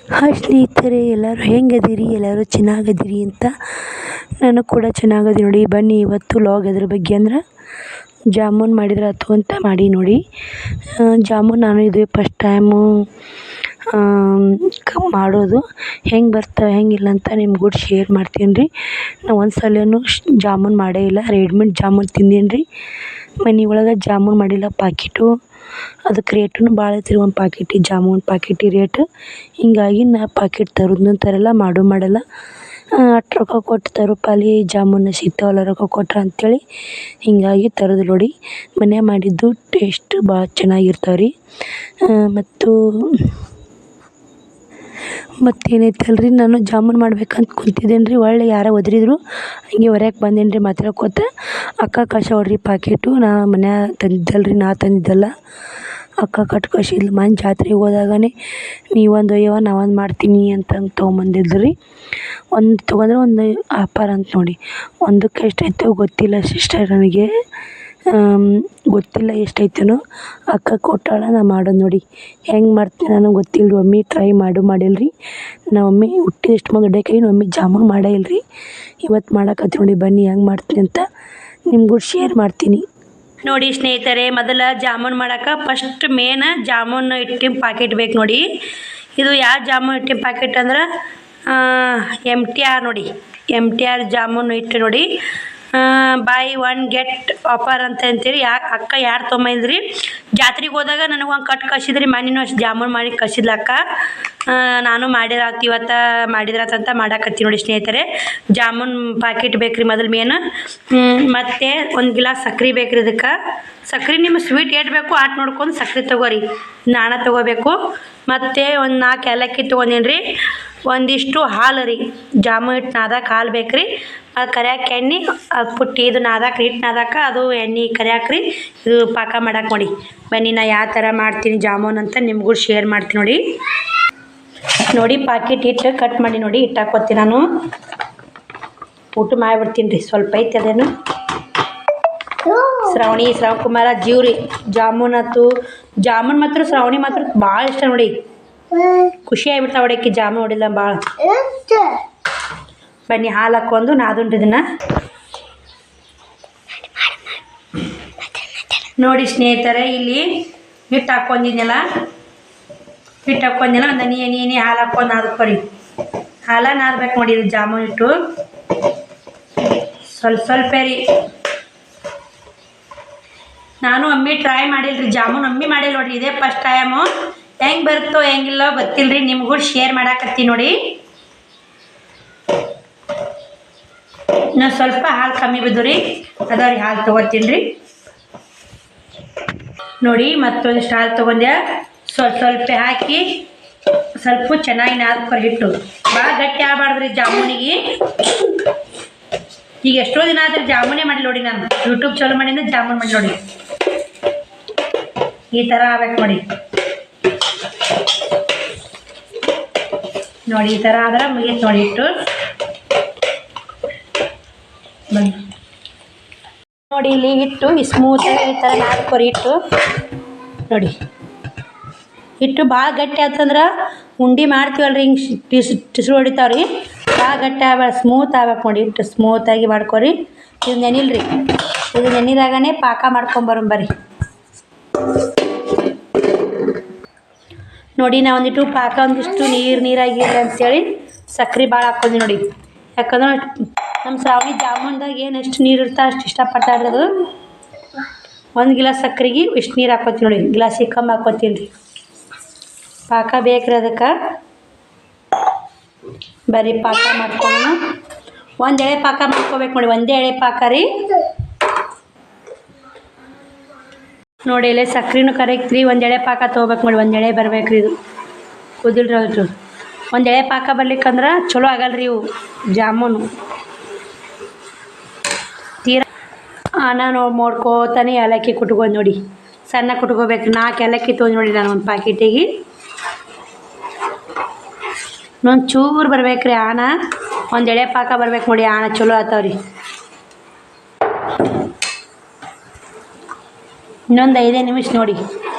Hi ಸ್ನೇಹಿತರೆ, ಎಲ್ಲರೂ ಹೆಂಗದಿರಿ? ಎಲ್ಲರೂ ಚೆನ್ನಾಗದಿರಿ ಅಂತ ನಾನು ಕೂಡ ಚೆನ್ನಾಗದಿ ನೋಡಿ. ಬನ್ನಿ ಇವತ್ತು ಲಾಗ್ ಎದ್ರ ಬಗ್ಗೆ ಅಂದ್ರೆ ಜಾಮೂನ್ ಮಾಡಿದ್ರೆ ಆಯ್ತು ಅಂತ ಮಾಡಿ ನೋಡಿ. ಜಾಮೂನ್ ನಾನು ಇದು ಫಸ್ಟ್ ಟೈಮು ಮಾಡೋದು. ಹೆಂಗೆ ಬರ್ತಾವೆ ಹೆಂಗಿಲ್ಲ ಅಂತ ನಿಮ್ಮ ಕೂಡ ಶೇರ್ ಮಾಡ್ತೀನಿ ರೀ. ನಾವು ಒಂದು ಸಲನೂ ಜಾಮೂನ್ ಮಾಡೇ ಇಲ್ಲ, ರೆಡಿಮೇಡ್ ಜಾಮೂನ್ ತಿಂದೀನಿ ರೀ. ಮನೆ ಒಳಗೆ ಜಾಮೂನ್ ಮಾಡಿಲ್ಲ. ಪಾಕಿಟು ಅದಕ್ಕೆ ರೇಟೂ ಭಾಳ ಐತ್ರಿ, ಒಂದು ಪಾಕಿಟಿಗೆ ಜಾಮೂನ್ ಪಾಕಿಟಿಗೆ ರೇಟ್. ಹಿಂಗಾಗಿ ನಾ ಪಾಕಿಟ್ ತರೋದನ್ನೂ ತರಲ್ಲ, ಮಾಡಲ್ಲ. ಅಷ್ಟು ರೊಕ್ಕ ಕೊಟ್ಟು ತರೋ ಪಾಲಿ ಜಾಮೂನ್ ಸಿಗ್ತಾವಲ್ಲ ರೊಕ್ಕ ಕೊಟ್ರೆ ಅಂಥೇಳಿ ಹಿಂಗಾಗಿ ತರೋದು ನೋಡಿ. ಮನ್ಯಾಗ ಮಾಡಿದ್ದು ಟೇಸ್ಟ್ ಭಾಳ ಚೆನ್ನಾಗಿರ್ತಾವೆ ರೀ. ಮತ್ತೇನೈತಲ್ಲ ರೀ, ನಾನು ಜಾಮೂನ್ ಮಾಡ್ಬೇಕಂತ ಕುಂತಿದ್ದೇನೆ ರೀ. ಒಳ್ಳೆ ಯಾರೋ ಒದರಿದ್ರು, ಹಂಗೆ ಹೊರ್ಯಾಕೆ ಬಂದೇನಿ ರೀ ಮಾತಾಡ್ಕೋತ. ಅಕ್ಕ ಕಳ್ಸವ್ರಿ ಪಾಕಿಟು, ನಾ ಮನ್ಯಾಗ ತಂದಿದ್ದಲ್ಲ ರೀ, ನಾ ತಂದಿದ್ದಲ್ಲ. ಅಕ್ಕ ಕಟ್ ಕಳ್ಸಿದ್ಲು. ಮನೆ ಜಾತ್ರೆಗೆ ಹೋದಾಗನೇ ನೀವೊಂದು ಒಯ್ಯವ್ವ ನಾ ಒಂದು ಮಾಡ್ತೀನಿ ಅಂತಂದು ತೊಗೊಂಬಂದಿದ್ದು ರೀ. ಒಂದು ತೊಗೊಂಡ್ರೆ ಒಂದು ಆಫರ್ ಅಂತ ನೋಡಿ. ಒಂದಕ್ಕೆ ಎಷ್ಟಾಯ್ತೋ ಗೊತ್ತಿಲ್ಲ ಸಿಸ್ಟರ್, ನನಗೆ ಗೊತ್ತಿಲ್ಲ ಎಷ್ಟೈತೇನೋ. ಅಕ್ಕ ಕೊಟ್ಟಾಳ, ನಾ ಮಾಡೋದು ನೋಡಿ. ಹೆಂಗೆ ಮಾಡ್ತೀನಿ ನನಗೆ ಗೊತ್ತಿಲ್ಲ ರೀ. ಒಮ್ಮೆ ಟ್ರೈ ಮಾಡಿಲ್ಲ ರೀ. ನಾವು ಒಮ್ಮೆ ಹುಟ್ಟಿದಷ್ಟು ದೊಡ್ಡ ಕೈ ಒಮ್ಮೆ ಜಾಮೂನ್ ಮಾಡೇ ಇಲ್ಲ ರೀ. ಇವತ್ತು ಮಾಡಕತ್ತಿ ನೋಡಿ. ಬನ್ನಿ ಹೆಂಗೆ ಮಾಡ್ತೀನಿ ಅಂತ ನಿಮ್ಗೂ ಶೇರ್ ಮಾಡ್ತೀನಿ ನೋಡಿ. ಸ್ನೇಹಿತರೆ, ಮೊದಲ ಜಾಮೂನ್ ಮಾಡೋಕೆ ಫಸ್ಟ್ ಮೇನ್ ಜಾಮೂನ್ ಹಿಟ್ಟಿನ ಪಾಕೆಟ್ ಬೇಕು ನೋಡಿ. ಇದು ಯಾವ ಜಾಮೂನ್ ಹಿಟ್ಟಿನ ಪಾಕೆಟ್ ಅಂದ್ರೆ MTR ನೋಡಿ. MTR ಜಾಮೂನ್ ಹಿಟ್ಟು ನೋಡಿ. ಬೈ ಒನ್ ಗೆಟ್ ಆಫರ್ ಅಂತೇಳಿ ಅಕ್ಕ ಯಾರು ತೊಗೊಂಬಂದ್ರಿ. ಜಾತ್ರೆಗೆ ಹೋದಾಗ ನನಗೆ ಒಂದು ಕಟ್ ಕಳ್ಸಿದ್ರಿ. ಮನೆಯೂ ಅಷ್ಟು ಜಾಮೂನ್ ಮಾಡಿ ಕಳ್ಸಿದ್ಲ ಅಕ್ಕ. ನಾನು ಮಾಡಿರಾತು ಇವತ್ತು ಮಾಡಿದ್ರಾತಂತ ಮಾಡಾಕತ್ತೀನಿ ನೋಡಿ. ಸ್ನೇಹಿತರೆ, ಜಾಮೂನ್ ಪಾಕೆಟ್ ಬೇಕ್ರಿ ಮೊದಲು ಮೇನ್. ಮತ್ತು ಒಂದು ಗಿಲಾಸ್ ಸಕ್ರೆ ಬೇಕ್ರಿ. ಇದಕ್ಕೆ ಸಕ್ರೆ ನಿಮ್ಮ ಸ್ವೀಟ್ ಏಟ್ ಬೇಕು ಆಟ್ ನೋಡ್ಕೊಂಡು ಸಕ್ರೆ ತೊಗೋರಿ. ನಾಣ ತೊಗೋಬೇಕು. ಮತ್ತು ಒಂದು 4 ಏಲಕ್ಕಿ ತೊಗೊಂಡೀನಿ ರೀ. ಒಂದಿಷ್ಟು ಹಾಲು ರೀ. ಜಾಮೂನ್ ಹಿಟ್ಟು ನಾದಕ್ಕೆ ಹಾಲು ಬೇಕ್ರಿ. ಅದು ಕರಿಯಾಕ ಎಣ್ಣೆ, ಅದು ಪುಟ್ಟಿ ಇದು ನಾದಕ್ಕೆ ಹಿಟ್ಟು ನಾದಕ್ಕೆ ಅದು ಎಣ್ಣೆ ಕರಿಯಾಕ್ರಿ. ಇದು ಪಾಕ ಮಾಡಕ್ಕೆ ನೋಡಿ. ಬನ್ನಿ ನಾ ಯಾವ ಥರ ಮಾಡ್ತೀನಿ ಜಾಮೂನ್ ಅಂತ ನಿಮ್ಗೂ ಶೇರ್ ಮಾಡ್ತೀನಿ ನೋಡಿ. ಪಾಕೆಟ್ ಹಿಟ್ಟು ಕಟ್ ಮಾಡಿ ನೋಡಿ. ಹಿಟ್ಟು ಹಾಕ್ಕೊತೀನಿ ನಾನು. ಊಟ ಮಾಡಿಬಿಡ್ತೀನಿ ರೀ. ಸ್ವಲ್ಪ ಐತೆ ಅದೇನು ಶ್ರಾವಣಕುಮಾರ ಜೀವ್ರಿ ಜಾಮೂನ್ ಆಯ್ತು. ಜಾಮೂನ್ ಮಾತ್ರ ಶ್ರಾವಣಿ ಮಾತ್ರ ಭಾಳ ಇಷ್ಟ ನೋಡಿ. ಖುಷಿ ಆಗಿಬಿಡ್ತಾವೆ ಹೊಡಕ್ಕೆ ಜಾಮೂನ್ ಹೊಡಿಲ್ಲ ಭಾಳ. ಬನ್ನಿ ಹಾಲು ಹಾಕ್ಕೊಂಡು ನಾದುಂಡ್ರಿ ಇದನ್ನು ನೋಡಿ. ಸ್ನೇಹಿತರೆ, ಇಲ್ಲಿ ಹಿಟ್ಟು ಹಾಕ್ಕೊಂಡಿದ್ನಲ್ಲ, ಒಂದು ಹನಿ ಹಾಲು ಹಾಕ್ಕೊಂಡು ನಾದ್ಕೊಡಿ. ಹಾಲ ನಾದ್ಬೇಕು ನೋಡಿ. ಇದು ಜಾಮೂನ್ ಹಿಟ್ಟು ಸ್ವಲ್ಪ ರೀ. ನಾನು ಒಮ್ಮೆ ಟ್ರೈ ಮಾಡಿಲ್ಲ ರೀ ಜಾಮೂನ್, ಒಮ್ಮೆ ಮಾಡಿಲ್ಲ ನೋಡಿರಿ. ಇದೇ ಫಸ್ಟ್ ಟೈಮು. ಹೆಂಗೆ ಬರುತ್ತೋ ಹೆಂಗಿಲ್ಲ ಗೊತ್ತಿಲ್ಲ ರೀ. ನಿಮ್ಗೂ ಶೇರ್ ಮಾಡಾಕತ್ತೀನಿ ನೋಡಿ. ನಾನು ಸ್ವಲ್ಪ ಹಾಲು ಕಮ್ಮಿ ಬಿದ್ದು ರೀ, ಅದಾವ್ರಿ ಹಾಲು ತೊಗೋತೀನಿ ರೀ ನೋಡಿ. ಮತ್ತೊಂದಿಷ್ಟು ಹಾಲು ತೊಗೊಂಡೆ. ಸ್ವಲ್ಪ ಹಾಕಿ ಸ್ವಲ್ಪ ಚೆನ್ನಾಗಿ ನಾದ್ಕೊರಿ. ಹಿಟ್ಟು ಭಾಳ ಗಟ್ಟಿ ಆಗಬಾರ್ದ್ರಿ ಜಾಮೂನಿಗೆ. ಈಗ ಎಷ್ಟೋ ದಿನ ಆದ್ರೆ ಜಾಮೂನೇ ಮಾಡಿ ನೋಡಿ. ನಾನು ಯೂಟ್ಯೂಬ್ ಚಾಲು ಮಾಡಿಂದ ಜಾಮೂನ್ ಮಾಡಿ ನೋಡಿ. ಈ ಥರ ಆಗ್ಬೇಕು ನೋಡಿ. ಈ ಥರ ಆದ್ರೆ ಮುಗೀತು ನೋಡಿ. ಹಿಟ್ಟು ಬನ್ನಿ ನೋಡಿ. ಇಲ್ಲಿ ಹಿಟ್ಟು ಸ್ಮೂತಾಗಿ ಈ ಥರ ನಾದ್ಕೊರಿ. ಹಿಟ್ಟು ನೋಡಿ. ಹಿಟ್ಟು ಭಾಳ ಗಟ್ಟಿ ಆತಂದ್ರೆ ಉಂಡೆ ಮಾಡ್ತೀವಲ್ರಿ, ಹಿಂಗೆ ಟಿಸ್ರು ಹೊಡಿತಾವ್ರಿ. ಭಾಳ ಗಟ್ಟಿ ಆಗ್ಬೇಡ, ಸ್ಮೂತ್ ಆಗ್ಬೇಕು ನೋಡಿ. ಹಿಟ್ಟು ಸ್ಮೂತಾಗಿ ಮಾಡ್ಕೊರಿ. ಇದು ನೆನಿಲ್ರಿ. ಇದು ನೆನಿದಾಗನೇ ಪಾಕ ಮಾಡ್ಕೊಂಬರ್ರಿ ನೋಡಿ. ನಾ ಒಂದಿಟ್ಟು ಪಾಕ ಒಂದಿಷ್ಟು ನೀರಾಗಿಲ್ಲ ಅಂಥೇಳಿ ಸಕ್ರೆ ಭಾಳ ಹಾಕ್ಕೊಂಡಿ ನೋಡಿ. ಯಾಕಂದ್ರೆ ನಮ್ಮ ಶ್ರಾವಣಿ ಜಾಮೂನ್ದಾಗ ಏನು ಎಷ್ಟು ನೀರು ಇರ್ತಾ ಅಷ್ಟು ಇಷ್ಟಪಟ್ಟಾಡ್ರಿ. ಅದು ಒಂದು ಗಿಲಾಸ್ ಸಕ್ರೆಗೆ ಇಷ್ಟು ನೀರು ಹಾಕ್ಕೊತೀನಿ ನೋಡಿ. ಗಿಲಾಸಿಗೆ ಕಮ್ಮಿ ಹಾಕ್ಕೊತೀನಿ ರೀ. ಪಾಕ ಬೇಕ್ರಿ ಅದಕ್ಕೆ. ಬರೀ ಪಾಕ ಮಾಡ್ಕೊಂಡು ಒಂದು ಎಳೆ ಪಾಕ ಮಾಡ್ಕೋಬೇಕು ನೋಡಿ. ಒಂದೇ ಎಳೆ ಪಾಕ ರೀ ನೋಡಿ. ಇಲ್ಲೇ ಸಕ್ರೆನೂ ಕರೆಕ್ಟ್ ರೀ. ಒಂದು ಎಳೆ ಪಾಕ ತೊಗೋಬೇಕು ನೋಡಿ. ಒಂದು ಎಳೆ ಬರ್ಬೇಕು ರೀ. ಇದು ಕುದಿಲ್ರಿ ಅದು. ಒಂದು ಎಳೆ ಪಾಕ ಬರ್ಲಿಕ್ಕಂದ್ರೆ ಚಲೋ ಆಗಲ್ಲ ರೀ ಇವು ಜಾಮೂನು. ತೀರಾ ನಾನು ನೋಡ್ಕೋತಾನೆ ಏಲಕ್ಕಿ ಕುಟ್ಕೊಂಡು ನೋಡಿ. ಸಣ್ಣ ಕುಟ್ಕೋಬೇಕು. 4 ಏಲಕ್ಕಿ ತೊಗೊಂಡು ನೋಡಿ ನಾನು ಒಂದು ಪಾಕಿಟಿಗೆ. ಇನ್ನೊಂದು ಚೂರು ಬರ್ಬೇಕು ರೀ ಆಣ. ಒಂದು ಎಳೆ ಪಾಕ ಬರ್ಬೇಕು ನೋಡಿ. ಆಣ ಚಲೋ ಆತಾವ್ರಿ. ಇನ್ನೊಂದು 5 ನಿಮಿಷ ನೋಡಿ.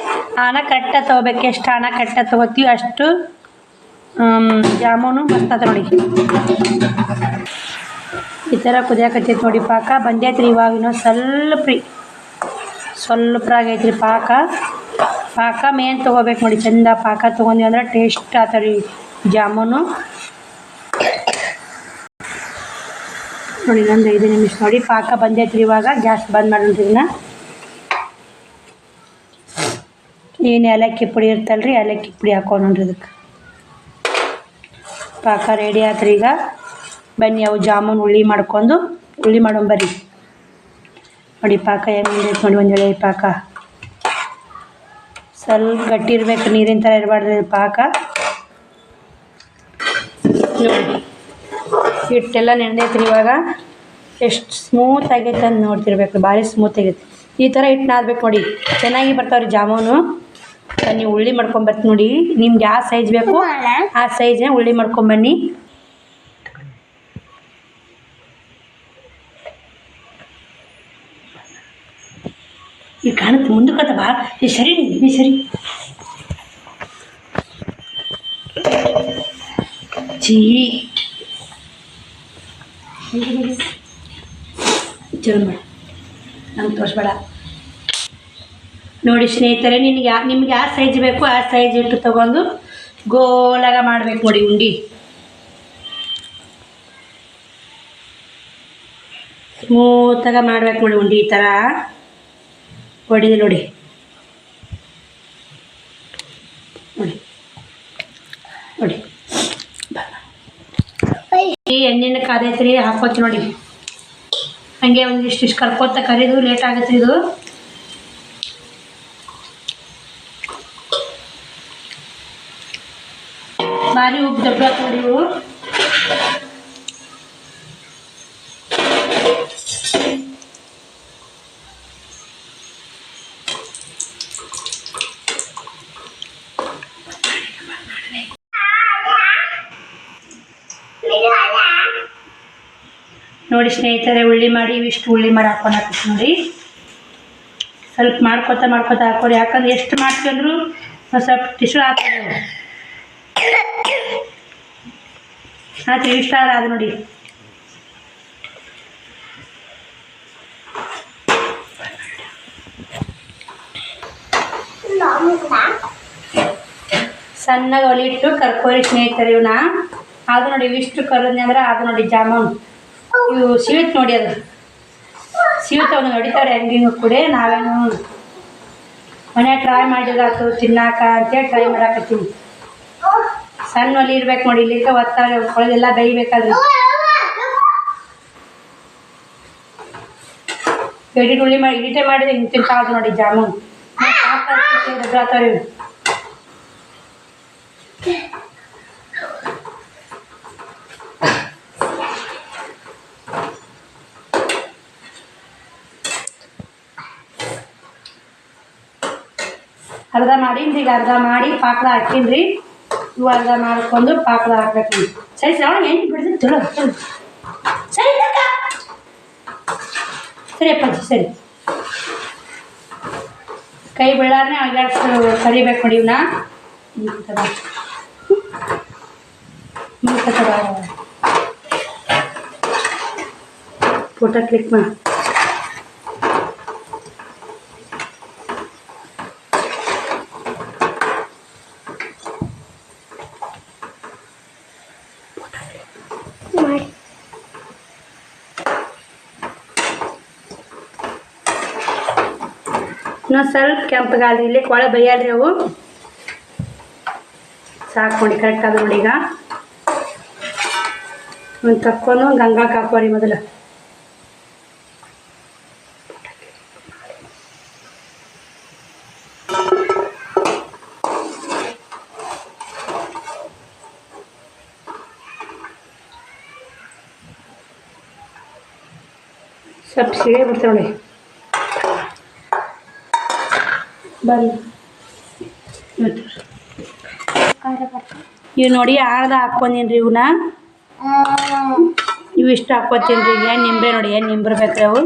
ಆಣ ಕರೆಕ್ಟಾಗಿ ತೊಗೋಬೇಕು. ಎಷ್ಟು ಆಣ ಕರೆಕ್ಟಾಗಿ ತೊಗೋತೀವಿ ಅಷ್ಟು ಜಾಮೂನು ಮಸ್ತ್ ಆತ ನೋಡಿ. ಈ ಥರ ಕುದಿಯಾಕತ್ತೈತೆ ನೋಡಿ. ಪಾಕ ಬಂದೈತೆ ರೀ. ಇವಾಗ ಇನ್ನೂ ಸ್ವಲ್ಪ ಆಗೈತೆ ರೀ ಪಾಕ ಮೇನ್ ತೊಗೋಬೇಕು ನೋಡಿ. ಚಂದ ಪಾಕ ತೊಗೊಂಡ್ವಿ ಅಂದ್ರೆ ಟೇಸ್ಟ್ ಆತ ರೀ ಜಾಮೂನು ನೋಡಿ. ಇನ್ನೊಂದು 5 ನಿಮಿಷ ನೋಡಿ. ಪಾಕ ಬಂದೈತೆ ರೀ. ಇವಾಗ ಗ್ಯಾಸ್ ಬಂದ್ ಮಾಡೋಣ. ಇದನ್ನ ಏನು ಏಲಕ್ಕಿ ಪುಡಿ ಇರ್ತಲ್ಲ ರೀ, ಏಲಕ್ಕಿ ಪುಡಿ ಹಾಕೋಣ್ರಿ ಇದಕ್ಕೆ. ಪಾಕ ರೆಡಿ ಆತ್ರಿ. ಈಗ ಬನ್ನಿ ಅವು ಜಾಮೂನು ಉಳ್ಳಿ ಮಾಡೋಣ ಬರ್ರಿ ನೋಡಿ. ಪಾಕ ಹೆಂಗೆ ಬಂದೈತೆ ನೋಡಿ. ಒಂದು ಎಳೆ ಪಾಕ ಸ್ವಲ್ಪ ಗಟ್ಟಿ ಇರ್ಬೇಕು, ನೀರಿನ ಥರ ಇರಬಾರ್ದು ಪಾಕ ನೋಡಿ. ಹಿಟ್ಟೆಲ್ಲ ನೆನೆದೈತ್ರಿ. ಇವಾಗ ಎಷ್ಟು ಸ್ಮೂತ್ ಆಗೈತೆ ಅಂತ ನೋಡ್ತಿರ್ಬೇಕು. ಭಾರಿ ಸ್ಮೂತ್ ಆಗೈತೆ. ಈ ಥರ ಹಿಟ್ಟು ನಾದಬೇಕು ನೋಡಿ. ಚೆನ್ನಾಗಿ ಬರ್ತಾವ್ರಿ ಜಾಮೂನು. ನೀವು ಉಳ್ಳಿ ಮಾಡ್ಕೊಂಬರ್ತೀನಿ ನೋಡಿ. ನಿಮ್ಗೆ ಯಾವ ಸೈಜ್ ಬೇಕು ಆ ಸೈಜ್ನ ಉಳ್ಳಿ ಮಾಡ್ಕೊಂಬನ್ನಿ. ಈಗ ಕಾಣುತ್ತೆ ಮುಂದಕ್ಕೆ ಬಾ. ಈ ಸರಿ ಚಲೋ ಮಾಡಿ ನಂಗೆ ತೋರಿಸ್ಬೇಡ ನೋಡಿ ಸ್ನೇಹಿತರೆ. ನಿಮ್ಗೆ ಯಾವ ಸೈಜ್ ಬೇಕು ಆ ಸೈಜ್ ಇಟ್ಟು ತೊಗೊಂಡು ಗೋಲಾಗ ಮಾಡ್ಬೇಕು ನೋಡಿ ಉಂಡೆ. ಸ್ಮೂತಾಗ ಮಾಡ್ಬೇಕು ನೋಡಿ ಉಂಡೆ. ಈ ಥರ ಹೊಡಿದೆ ನೋಡಿ. ಈ ಎಣ್ಣೆನ ಕಾದೈತ್ರಿ. ಹಾಕೋತಿ ನೋಡಿ. ಹಂಗೆ ಒಂದಿಷ್ಟು ಕರ್ಕೋತ ಕರಿದು ಲೇಟ್ ಆಗತ್ತೆ ಇದು. ಭಾರಿ ಉಪ್ಪು ದೊಡ್ಡ ನೋಡಿ ಇವು. ನೋಡಿ ಸ್ನೇಹಿತರೆ, ಉಳ್ಳಿ ಮಾಡಿ ಇವಿಷ್ಟು ಉಳ್ಳಿ ಮಾಡಿ ಹಾಕ್ಕೊಂಡು ನೋಡಿ. ಸ್ವಲ್ಪ ಮಾಡ್ಕೊತ ಹಾಕೋರಿ. ಯಾಕಂದ್ರೆ ಎಷ್ಟು ಮಾಡ್ಕೊಂಡ್ರು ಸ್ವಲ್ಪ ಟಿಶ್ಯೂ ಹಾಕೋದು ಆಯ್ತು. ಇಷ್ಟ ಅದು ನೋಡಿ. ಸಣ್ಣಗೆ ಒಲಿ ಇಟ್ಟು ಕರ್ಕೋರಿ ಸ್ನೇಹಿತರೆ ಇವನ್ನ. ಅದು ನೋಡಿ ಇವಿಷ್ಟು ಕರೋದ್ನಿ ಅಂದ್ರೆ ಅದು ನೋಡಿ ಜಾಮೂನು ಇವು ಸಿವಿತ್ ನೋಡಿ. ಅದು ಸಿವಿತ್ ಅವನು ನೋಡಿತಾರೆ ಹೆಂಗಿಂಗ್ ಕೂಡ. ನಾವೇನು ಮನ್ಯಾಗ ಟ್ರೈ ಮಾಡಿದಾತು ತಿನ್ನಾಕ ಅಂತೇಳಿ ಟ್ರೈ ಮಾಡಾಕತ್ತೀವಿ. ಸಣ್ಣ ಒಲಿ ಇರ್ಬೇಕು ನೋಡಿ. ಇಲ್ಲಿಕ್ಕೆ ಒತ್ತಾರೆ ಒಳಗೆಲ್ಲ ಬೇಯ್ಬೇಕಾದ್ರೆ ಎಡಿಟ್ ಉಳ್ಳಿ ಮಾಡಿ ಎಡಿಟೇ ಮಾಡಿದ್ರೆ ಹಿಂಗೆ ತಿಂತಾವ್ದು ನೋಡಿ ಜಾಮೂನು. ದೊಡ್ಡ ಅರ್ಧ ಮಾಡೀನಿ. ಈಗ ಅರ್ಧ ಮಾಡಿ ಪಾಕದ ಹಾಕೀನಿ. ಇವು ಅರ್ಧ ಮಾಡ್ಕೊಂಡು ಪಾಕದ ಹಾಕ್ಬೇಕು. ಸರಿ ಶ್ರಾವಣ ಏನು ಬಿಡ್ತೀನಿ. ಚಲೋ ಸರಿ ಸರಿ ಅಪ್ಪಾಜಿ ಸರಿ. ಕೈ ಬೀಳಾರನೆ ಅಲ್ಲಾಡ್ಸಿ ಕರಿಬೇಕು ನೋಡಿ ಇವನ್ನ. ಫೋಟೋ ಕ್ಲಿಕ್ ಮಾಡಿ. ಇನ್ನೊಂದು ಸ್ವಲ್ಪ ಕೆಂಪಗಾಲ್ರಿ. ಇಲ್ಲಿ ಕೊಳೆ ಬೈಯಾಲ್ರಿ ಅವು. ಸಾಕು ನೋಡಿ, ಕರೆಕ್ಟ್ ಅದು ನೋಡಿ. ಈಗ ಒಂದು ತಕ್ಕೊಂಡು ಗಂಗಾಕ್ಕೆ ಹಾಕೋರಿ ಮೊದಲು. ಸ್ವಲ್ಪ ಸಿಗೇ ಬಿಡ್ತೇವೆ ನೋಡಿ. ಬನ್ನಿ ಇವು ನೋಡಿ ಆಳ್ದ ಹಾಕ್ಕೊಂಡೀನಿ ರೀ. ಇವನ್ನ ಇವಿಷ್ಟು ಹಾಕ್ಕೊತೀನಿ ರೀ. ಏನು ನಿಂಬೆ ನೋಡಿ, ಏನು ನಿಂಬಿರ್ಬೇಕ್ರಿ ಅವು.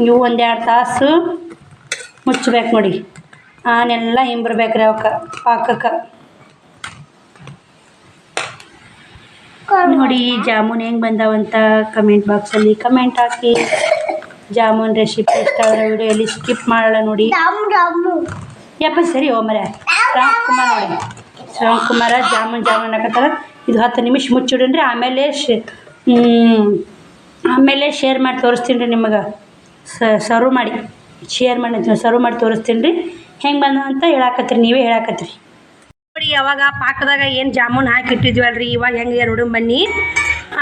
ಇವು 1-2 ತಾಸು ಮುಚ್ಚಬೇಕು ನೋಡಿ. ಆನೆಲ್ಲ ಹಿಂಬರ್ಬೇಕು ರೀ ಅವಕ್ಕೆ ಪಾಕಕ್ಕೆ. ನೋಡಿ ಜಾಮೂನ್ ಹೆಂಗೆ ಬಂದಾವಂತ ಕಮೆಂಟ್ ಬಾಕ್ಸಲ್ಲಿ ಕಮೆಂಟ್ ಹಾಕಿ. ಜಾಮೂನ್ ರೆಸಿಪಿ ಇಷ್ಟ ಆದರೆ ವಿಡಿಯೋಲಿ ಸ್ಕಿಪ್ ಮಾಡೋಣ ನೋಡಿ. ಯಪ್ಪ ಸರಿ ಮರ ಶ್ರವಣ್ ನೋಡಿ, ಶ್ರವಣ್ ಕುಮಾರ ಜಾಮೂನ್ ಹಾಕತ್ತಾರ. ಇದು 10 ನಿಮಿಷ ಮುಚ್ಚಿಡ್ರಿ. ಆಮೇಲೆ ಶೇರ್ ಮಾಡಿ ತೋರಿಸ್ತೀನಿ ರೀ ನಿಮಗೆ. ಸರ್ವ್ ಮಾಡಿ ಸರ್ವ್ ಮಾಡಿ ತೋರಿಸ್ತೀನಿ ರೀ ಹೆಂಗೆ ಬಂದ ಅಂತ ಹೇಳಾಕತ್ತೀರಿ, ನೀವೇ ಹೇಳಾಕತ್ತೀರಿ ನೋಡಿ. ಅವಾಗ ಪಾಕದಾಗ ಏನು ಜಾಮೂನ್ ಹಾಕಿಟ್ಟಿದ್ವಲ್ರಿ, ಇವಾಗ ಹೆಂಗೆ ನೋಡು ಬನ್ನಿ.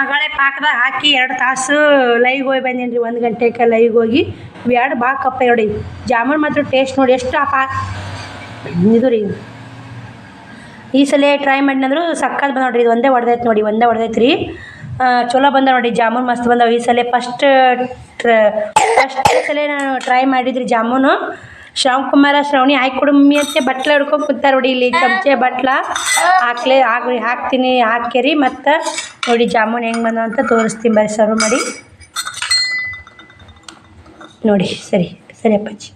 ಆಗಳೇ ಪಾಕದಾಗ ಹಾಕಿ 2 ತಾಸು ಲೈವ್ಗೆ ಹೋಗಿ ಬಂದೀನಿ ರೀ. 1 ಗಂಟೆಗೆ ಲೈವ್ಗೆ ಹೋಗಿ ಎರಡು ಭಾಳ ಕಪ್ಪ ನೋಡಿ. ಜಾಮೂನ್ ಮಾತ್ರ ಟೇಸ್ಟ್ ನೋಡಿ ಎಷ್ಟು ಇದು ರೀ. ಈ ಸಲ ಟ್ರೈ ಮಾಡಿನಂದ್ರು ಸಕ್ಕತ್ ಬಂದ ನೋಡಿರಿ. ಇದು ಒಂದೇ ಹೊಡೆದೈತೆ ರೀ. ಚಲೋ ಬಂದ ನೋಡಿ ಜಾಮೂನ್ ಮಸ್ತ್ ಬಂದವು. ಈ ಸಲ ಫಸ್ಟ್ ಸಲ ನಾನು ಟ್ರೈ ಮಾಡಿದ್ರಿ ಜಾಮೂನು. ಶ್ರವಣ್ ಕುಮಾರ ಶ್ರವಣಿ ಹಾಕಿ ಕೊಡಮ್ಮಿ ಅಂತ ಬಟ್ಲ ಹಿಡ್ಕೊಂಡು ಕೂತಾರೆ ನೋಡಿ. ಇಲ್ಲಿ ಚಮಚೆ ಬಟ್ಲ ಹಾಕ್ತೀನಿ ಹಾಕ್ಯರಿ. ಮತ್ತು ನೋಡಿ ಜಾಮೂನ್ ಹೆಂಗೆ ಬಂದವು ಅಂತ ತೋರಿಸ್ತೀನಿ. ಬರ್ರಿ ಸರ್ವ್ ಮಾಡಿ ನೋಡಿ. ಸರಿ ಅಪ್ಪಾಜಿ.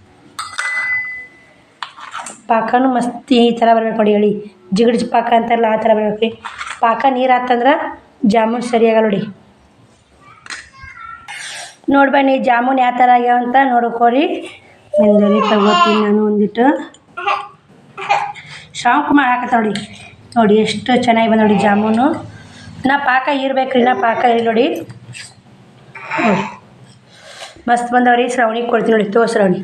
ಪಾಕನೂ ಮಸ್ತ್ ಈ ಥರ ಬರ್ಬೇಕು ನೋಡಿ. ಹೇಳಿ ಜಿಗಡ್ ಪಾಕ ಅಂತಾರಲ್ಲ ಆ ಥರ ಬರ್ಬೇಕು ರೀ. ಪಾಕ ನೀರು ಆತಂದ್ರೆ ಜಾಮೂನ್ ಸರಿಯಾಗಲ್ಲ ನೋಡಿ. ನೋಡಿ ಬನ್ನಿ ಜಾಮೂನ್ ಯಾವ ಥರ ಆಗ್ಯಾವಂತ ನೋಡ್ಕೋರಿ. ನಿಂದರಿ ತಗೋತೀನಿ ನಾನು ಒಂದಿಟ್ಟು. ಶ್ರವಣ್ ಕುಮಾರ್ ಹಾಕತ್ತ ನೋಡಿ ಎಷ್ಟು ಚೆನ್ನಾಗಿ ಬಂದ ನೋಡಿ ಜಾಮೂನು. ಪಾಕ ಇರ್ಬೇಕ್ರಿ, ಪಾಕ ಇರಿ ನೋಡಿ. ಮಸ್ತ್ ಬಂದವ್ರಿ. ಶ್ರವಣಿಗೆ ಕೊಡ್ತೀನಿ ನೋಡಿ. ಶ್ರವಣಿ